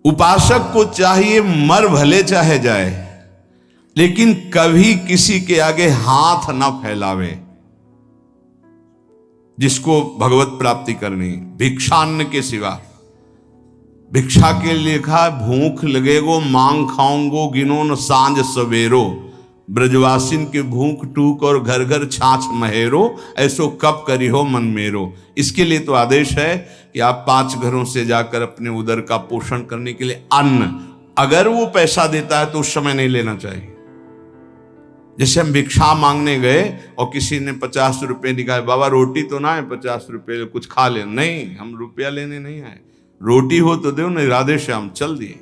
उपासक को चाहिए मर भले चाहे जाए, लेकिन कभी किसी के आगे हाथ ना फैलावे। जिसको भगवत प्राप्ति करनी, भिक्षान्न के सिवा। भिक्षा के लिए लिखा, भूख लगेगो मांग खाऊंगो, गिनो न सांझ सवेरो। ब्रजवासिन के भूख टूक और घर घर छाछ महेरो, ऐसो कब करी हो मन मेरो। इसके लिए तो आदेश है कि आप 5 घरों से जाकर अपने उदर का पोषण करने के लिए अन्न, अगर वो पैसा देता है तो उस समय नहीं लेना चाहिए। जैसे हम भिक्षा मांगने गए और किसी ने 50 रुपए निकाले, बाबा रोटी तो ना है 50 रुपए कुछ खा ले। नहीं, हम रुपया लेने नहीं आए, रोटी हो तो दो, नहीं राधे श्याम चल दिए।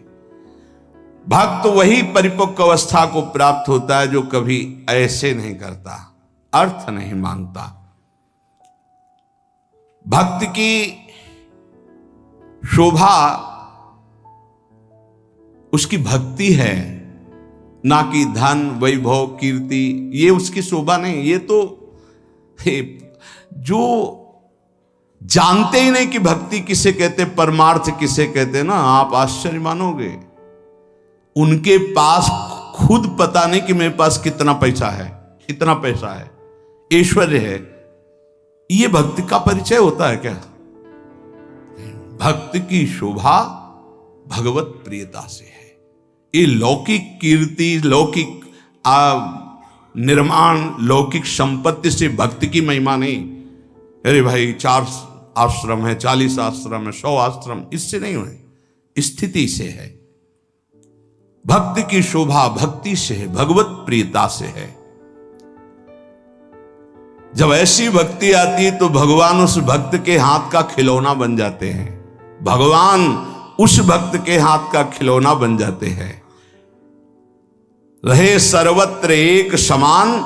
भक्त वही परिपक्व अवस्था को प्राप्त होता है जो कभी ऐसे नहीं करता, अर्थ नहीं मांगता। भक्त की शोभा उसकी भक्ति है, ना कि धन वैभव कीर्ति। ये उसकी शोभा नहीं। ये तो जो जानते ही नहीं कि भक्ति किसे कहते, परमार्थ किसे कहते ना, आप आश्चर्य मानोगे। उनके पास खुद पता नहीं कि मेरे पास कितना पैसा है, इतना पैसा है, ऐश्वर्य है। ये भक्ति का परिचय होता है क्या? भक्त की शोभा भगवत प्रियता से है। ये लौकिक कीर्ति, लौकिक निर्माण, लौकिक संपत्ति से भक्ति की महिमा नहीं। अरे भाई 4 आश्रम है, 40 आश्रम है, 100 आश्रम, इससे नहीं हुए, स्थिति से है। भक्त की शोभा भक्ति से है, भगवत प्रियता से है। जब ऐसी भक्ति आती है तो भगवान उस भक्त के हाथ का खिलौना बन जाते हैं। भगवान उस भक्त के हाथ का खिलौना बन जाते हैं। रहे सर्वत्र एक समान,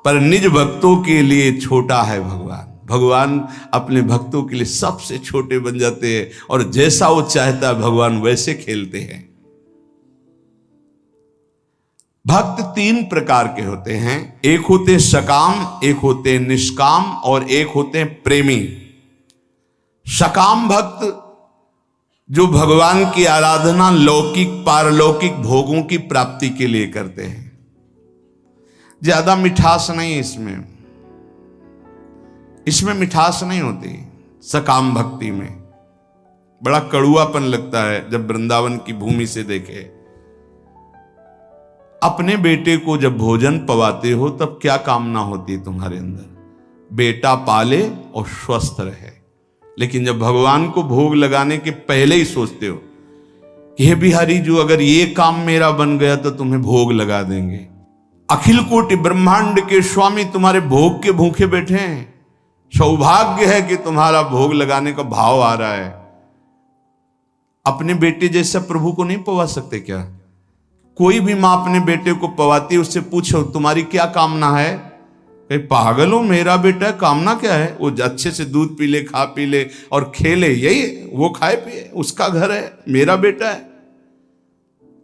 पर निज भक्तों के लिए छोटा है भगवान। भगवान अपने भक्तों के लिए सबसे छोटे बन जाते हैं और जैसा वो चाहता है भगवान वैसे खेलते हैं। भक्त 3 प्रकार के होते हैं, एक होते सकाम, एक होते निष्काम और एक होते प्रेमी। सकाम भक्त जो भगवान की आराधना लौकिक पारलौकिक भोगों की प्राप्ति के लिए करते हैं। ज्यादा मिठास नहीं इसमें मिठास नहीं होती। सकाम भक्ति में बड़ा कड़ुआपन लगता है जब वृंदावन की भूमि से देखे। अपने बेटे को जब भोजन पवाते हो तब क्या कामना होती है तुम्हारे अंदर? बेटा पाले और स्वस्थ रहे। लेकिन जब भगवान को भोग लगाने के पहले ही सोचते हो कि हे बिहारी जो अगर ये काम मेरा बन गया तो तुम्हें भोग लगा देंगे। अखिल कोटि ब्रह्मांड के स्वामी तुम्हारे भोग के भूखे बैठे हैं। सौभाग्य है कि तुम्हारा भोग लगाने का भाव आ रहा है। अपने बेटे जैसा प्रभु को नहीं पवा सकते क्या? कोई भी मां अपने बेटे को पवाती है, उससे पूछो तुम्हारी क्या कामना है? कहीं पागल हो, मेरा बेटा कामना क्या है? वो अच्छे से दूध पी ले, खा पी ले और खेले, यही वो खाए पिए, उसका घर है, मेरा बेटा है।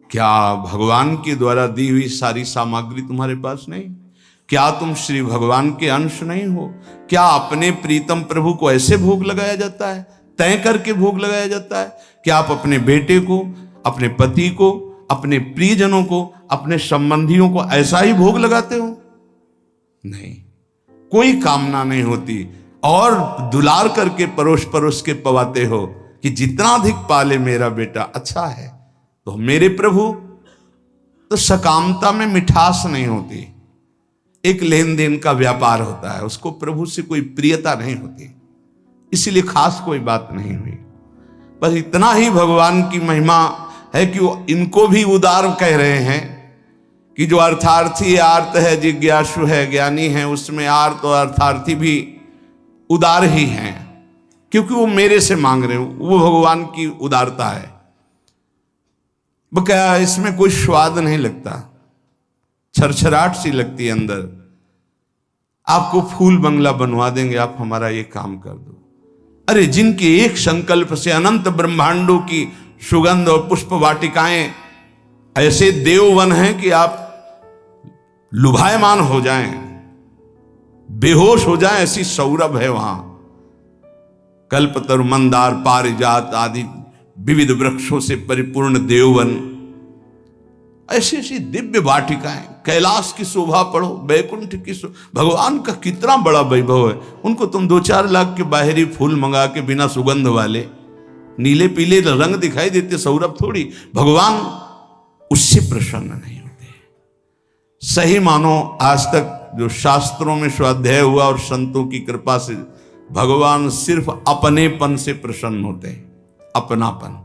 क्या भगवान के द्वारा दी हुई सारी सामग्री तुम्हारे पास नहीं? क्या तुम श्री भगवान के अंश नहीं हो? क्या अपने प्रीतम प्रभु को ऐसे भोग लगाया जाता है, तय करके भोग लगाया जाता है? क्या आप अपने बेटे को, अपने पति को, अपने प्रियजनों को, अपने संबंधियों को ऐसा ही भोग लगाते हो? नहीं, कोई कामना नहीं होती और दुलार करके परोस परोस के पवाते हो कि जितना अधिक पाले मेरा बेटा अच्छा है। तो मेरे प्रभु, तो सकामता में मिठास नहीं होती, एक लेन देन का व्यापार होता है, उसको प्रभु से कोई प्रियता नहीं होती, इसीलिए खास कोई बात नहीं हुई। बस इतना ही भगवान की महिमा है कि वो इनको भी उदार कह रहे हैं कि जो अर्थार्थी आर्त है, जिज्ञासु है, ज्ञानी है, उसमें आर्त और अर्थार्थी भी उदार ही हैं, क्योंकि वो मेरे से मांग रहे हो। वो भगवान की उदारता है। क्या इसमें कोई स्वाद नहीं लगता, छरछराहट सी लगती है अंदर। आपको फूल बंगला बनवा देंगे, आप हमारा ये काम कर दो। अरे जिनके एक संकल्प से अनंत ब्रह्मांडों की सुगंध और पुष्प वाटिकाएं, ऐसे देववन हैं कि आप लुभायमान हो जाएं, बेहोश हो जाएं, ऐसी सौरभ है वहां। कल्पतरु, मंदार, पारिजात आदि विविध वृक्षों से परिपूर्ण देववन, ऐसी ऐसी दिव्य वाटिकाएं, कैलाश की शोभा पढ़ो, बैकुंठ की भगवान का कितना बड़ा वैभव है। उनको तुम 2-4 लाख के बाहरी फूल मंगा के बिना सुगंध वाले नीले पीले रंग दिखाई देते, सौरभ थोड़ी, भगवान उससे प्रसन्न नहीं होते। सही मानो आज तक जो शास्त्रों में स्वाध्याय हुआ और संतों की कृपा से भगवान सिर्फ अपनेपन से प्रसन्न होते हैं, अपनापन,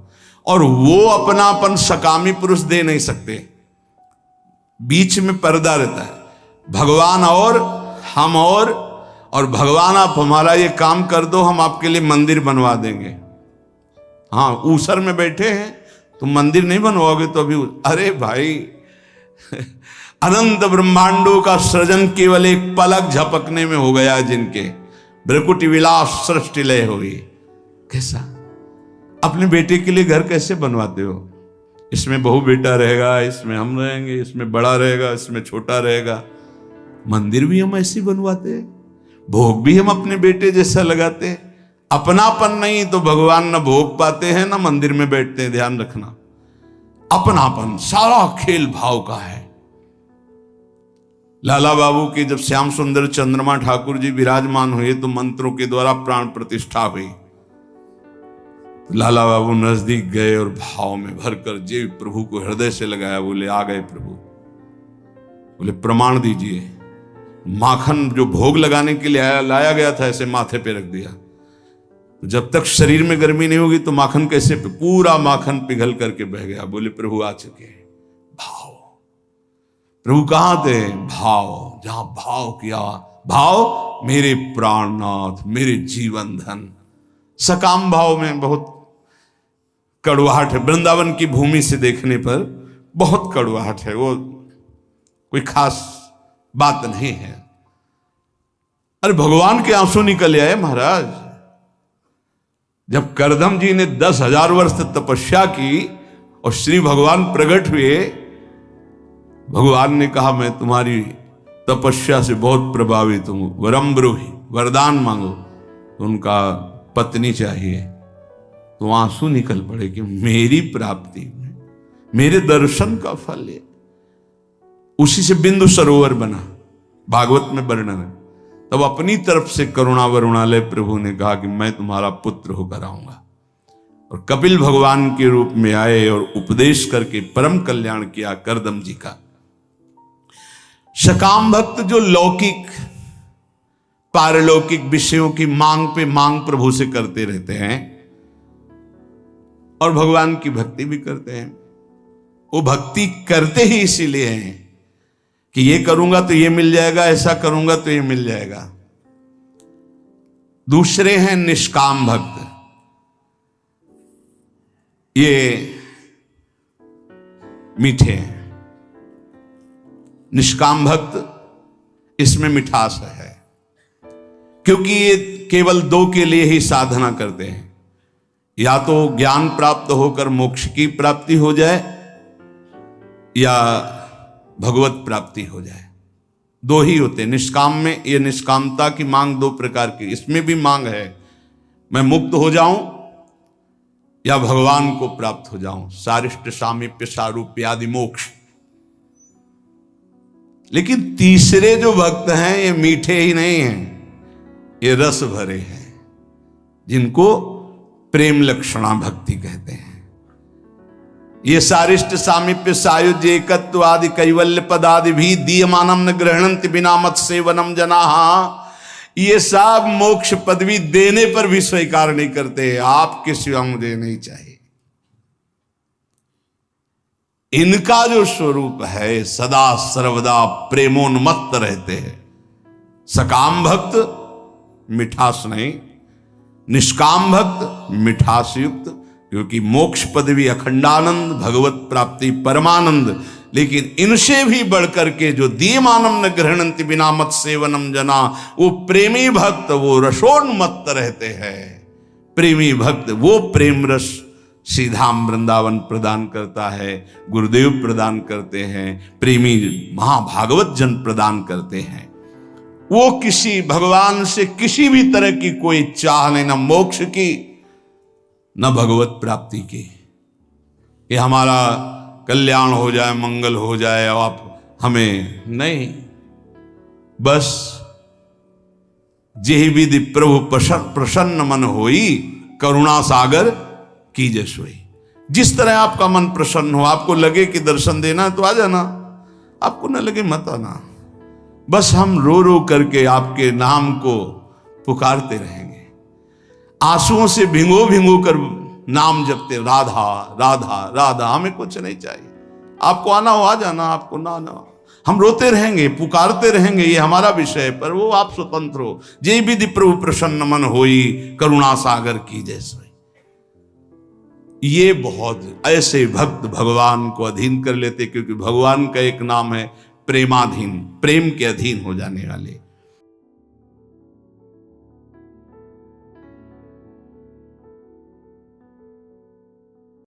और वो अपनापन सकामी पुरुष दे नहीं सकते। बीच में पर्दा रहता है, भगवान और हम और भगवान आप हमारा ये काम कर दो, हम आपके लिए मंदिर बनवा देंगे। हाँ, ऊसर में बैठे हैं, तुम मंदिर नहीं बनवाओगे तो अभी, अरे भाई अनंत ब्रह्मांडों का सृजन केवल एक पलक झपकने में हो गया, जिनके भ्रकुटी विलास सृष्टि लय हुई। कैसा अपने बेटे के लिए घर कैसे बनवाते हो? इसमें बहू बेटा रहेगा, इसमें हम रहेंगे, इसमें बड़ा रहेगा, इसमें छोटा रहेगा। मंदिर भी हम ऐसे बनवाते हैं, भोग भी हम अपने बेटे जैसा लगाते हैं। अपनापन नहीं तो भगवान न भोग पाते हैं न मंदिर में बैठते हैं। ध्यान रखना, अपनापन सारा खेल भाव का है। लाला बाबू के जब श्याम सुंदर चंद्रमा ठाकुर जी विराजमान हुए तो मंत्रों के द्वारा प्राण प्रतिष्ठा हुई। लाला बाबू नजदीक गए और भाव में भरकर जे प्रभु को हृदय से लगाया। बोले, आ गए प्रभु। बोले, प्रमाण दीजिए। माखन जो भोग लगाने के लिए लाया गया था ऐसे माथे पे रख दिया। जब तक शरीर में गर्मी नहीं होगी तो माखन कैसे? पूरा माखन पिघल करके बह गया। बोले, प्रभु आ चुके हैं। भाव, प्रभु कहां थे? भाव। जहां भाव किया, भाव मेरे प्राणनाथ, मेरे जीवन धन। सकाम भाव में बहुत कड़वाहट है। वृंदावन की भूमि से देखने पर बहुत कड़वाहट है, वो कोई खास बात नहीं है। अरे भगवान के आंसू निकल आए महाराज। जब करदम जी ने 10,000 वर्ष तपस्या की और श्री भगवान प्रकट हुए, भगवान ने कहा, मैं तुम्हारी तपस्या से बहुत प्रभावित हूं, वरम ब्रूहि, वरदान मांगो। तो उनका पत्नी चाहिए, तो आंसू निकल पड़े कि मेरी प्राप्ति में, मेरे दर्शन का फल है। उसी से बिंदु सरोवर बना, भागवत में वर्णन है। तब अपनी तरफ से करुणा वरुणालय प्रभु ने कहा कि मैं तुम्हारा पुत्र होकर आऊंगा, और कपिल भगवान के रूप में आए और उपदेश करके परम कल्याण किया करदम जी का। सकाम भक्त जो लौकिक पारलौकिक विषयों की मांग पे मांग प्रभु से करते रहते हैं और भगवान की भक्ति भी करते हैं, वो भक्ति करते ही इसीलिए हैं कि ये करूंगा तो ये मिल जाएगा, ऐसा करूंगा तो ये मिल जाएगा। दूसरे हैं निष्काम भक्त। ये मीठे हैं। निष्काम भक्त, इसमें मिठास है, क्योंकि ये केवल दो के लिए ही साधना करते हैं। या तो ज्ञान प्राप्त होकर मोक्ष की प्राप्ति हो जाए या भगवत प्राप्ति हो जाए, दो ही होते हैं। निष्काम में ये निष्कामता की मांग दो प्रकार की, इसमें भी मांग है, मैं मुक्त हो जाऊं या भगवान को प्राप्त हो जाऊं, सारिष्ट सामीप्य सारूप्य आदि मोक्ष। लेकिन तीसरे जो भक्त हैं ये मीठे ही नहीं हैं, ये रस भरे हैं, जिनको प्रेम लक्षणा भक्ति कहते हैं। ये सारिष्ट सामीप्य सायुज्य एकत्व आदि कैवल्य पदादि भी दीयमानम न गृहणन्ति बिना मत सेवनम जनाहा, ये सब मोक्ष पदवी देने पर भी स्वीकार नहीं करते। आपके सिवा मुझे नहीं चाहिए। इनका जो स्वरूप है सदा सर्वदा प्रेमोन्मत्त रहते हैं। सकाम भक्त मिठास नहीं, निष्काम भक्त मिठास युक्त, क्योंकि मोक्ष पदवी अखंडानंद, भगवत प्राप्ति परमानंद। लेकिन इनसे भी बढ़कर के जो दीयमानम न गृहणन्ति बिना मत सेवनम जना, वो प्रेमी भक्त, वो रसोन्मत्त रहते हैं। प्रेमी भक्त वो प्रेम रस सीधाम वृंदावन प्रदान करता है, गुरुदेव प्रदान करते हैं, प्रेमी महाभागवत जन प्रदान करते हैं। वो किसी भगवान से किसी भी तरह की कोई चाह नहीं, न मोक्ष की न भगवत प्राप्ति की। ये हमारा कल्याण हो जाए, मंगल हो जाए, और आप हमें नहीं, बस जेहि विधि प्रभु प्रसन्न मन होई, करुणा सागर कीजे सोई। जिस तरह आपका मन प्रसन्न हो, आपको लगे कि दर्शन देना है तो आ जाना, आपको न लगे मत आना। बस हम रो रो करके आपके नाम को पुकारते रहेंगे, आंसुओं से भिंगो भिंगो कर नाम जपते, राधा राधा राधा। हमें कुछ नहीं चाहिए, आपको आना हो आ जाना, आपको ना आना हम रोते रहेंगे, पुकारते रहेंगे, ये हमारा विषय है, पर वो आप स्वतंत्र हो। जे विधि प्रभु प्रसन्न मन होई, करुणा सागर की जैसे। ये बहुत ऐसे भक्त भगवान को अधीन कर लेते, क्योंकि भगवान का एक नाम है प्रेमाधीन, प्रेम के अधीन हो जाने वाले।